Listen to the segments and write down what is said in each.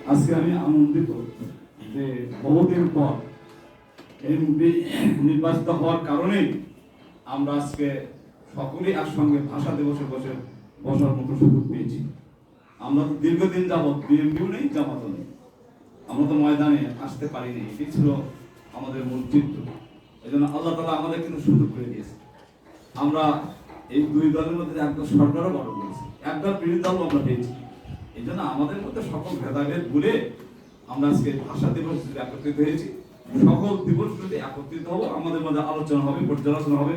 আজকে আমি আনন্দিত যে বহুদিন পর এমপি নির্বাচিত হওয়ার কারণে আমরা আজকে সকলেই একসঙ্গে ভাষা দিবসে বসার মতো সুযোগ পেয়েছি। আমরা তো দীর্ঘদিন যাবৎ বিএনপিও নেই, জামাতও নেই, আমরা তো ময়দানে আসতে পারিনি। এটি ছিল আমাদের মূল চিত্র। এই জন্য আল্লাহ তাআলা আমাদের কিন্তু সুযোগ করে দিয়েছে। আমরা এই দুই দলের মধ্যে একটা সরকারও গঠন করেছি, একটা বিরোধী দল আমরা পেয়েছি। এই জন্য আমাদের মধ্যে সকল ভেদাভেদ ভুলে আমরা আজকে ভাষা দিবস একত্রিত হয়েছি। সকল দিবস যদি একত্রিত হবো, আমাদের মধ্যে আলোচনা হবে, পর্যালোচনা হবে,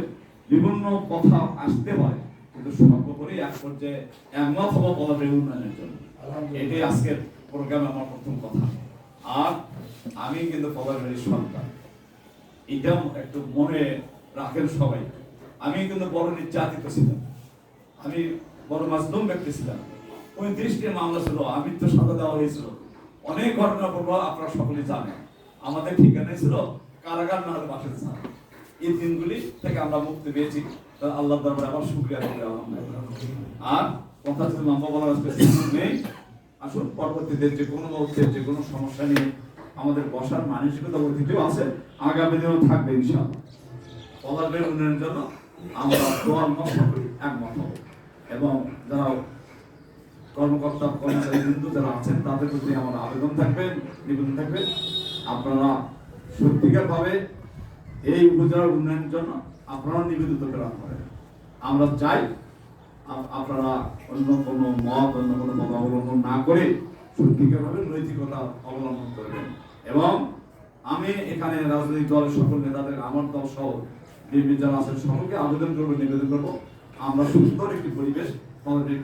বিভিন্ন কথা আসতে হয়, কিন্তু সর্বোপরি এক পর্যায়ে একমত হবো পলাশের উন্নয়নের জন্য। এটাই আজকের প্রোগ্রামে আমার প্রথম কথা। আর আমি কিন্তু পলাশের সন্তান, এটা একটু মনে রাখেন সবাই। আমি কিন্তু বড় নির্যাতিত ছিলাম, আমি বড় মাজলুম ব্যক্তি ছিলাম। 35টি মামলা ছিল, আমি তো সাজা দেওয়া হয়েছিল, অনেক ঘটনা পড়বো, আপনারা সকলেই জানেন। আমাদের ঠিকানাই ছিল কারাগার না হলে বাসের ছাদ। এই দিনগুলি থেকে আমরা মুক্তি পেয়েছি, আল্লাহ দরবারে আবার শুকরিয়া করি আলহামদুলিল্লাহ। আর কথা যদি লম্বা বলার নেই, আসুন পরবর্তীতে যে কোনো মুহূর্তে যে কোনো সমস্যা নিয়ে আমাদের বসার মানসিকতা অতীতেও আছে, আগামী দিনেও থাকবে ইনশাআল্লাহ। পলাশের উন্নয়নের জন্য আমরা দোয়ার মত করি, একমত হব। এবং যারা কর্মকর্তা কর্মচারী বিন্দু যারা আছেন, তাদের প্রতি আমার আবেদন থাকবে, নিবেদন থাকবে, আপনারা সত্যিকার ভাবে এই উপজেলার উন্নয়নের জন্য আপনারা নিবেদিত প্রেরণ করেন। আমরা চাই আপনারা অন্য কোনো মত, অন্য কোনো মত অবলম্বন না করে সত্যিকার ভাবে নৈতিকতা অবলম্বন করবেন। এবং আমি এখানে রাজনৈতিক দলের সকল নেতাদের, আমার দল সহ বিএনপি যারা আছেন সকলকে আবেদন করবো, নিবেদন করবো, আমরা সুন্দর একটি পরিবেশ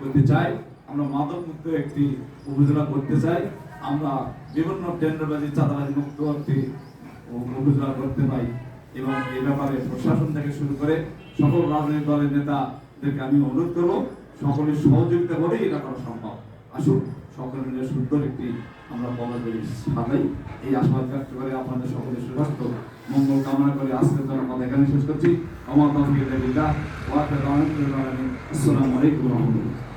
করতে চাই। আমরা মাদক মুক্ত একটি উপজেলা করতে চাই। আমরা বিভিন্ন টেন্ডারবাজি, চাঁদাবাজি মুক্ত একটি উপজেলা করতে পাই। এবং এই ব্যাপারে প্রশাসন থেকে শুরু করে সকল রাজনৈতিক দলের নেতাদেরকে আমি অনুরোধ করবো, সকলের সহযোগিতা হলেই এটা করা সম্ভব। আসুন সকলে মিলে সুন্দর একটি আমরা পলাশ সাজাই, এই আশীর্বাদ ব্যক্ত করে আপনাদের সকলের সুস্বাস্থ্য মঙ্গল কামনা করে আজকের জন্য কথা এখানে শেষ করছি। আমার তৌফিক বিল্লাহ ওয়া আসসালামু আলাইকুম ওয়া রাহমাতুল্লাহ।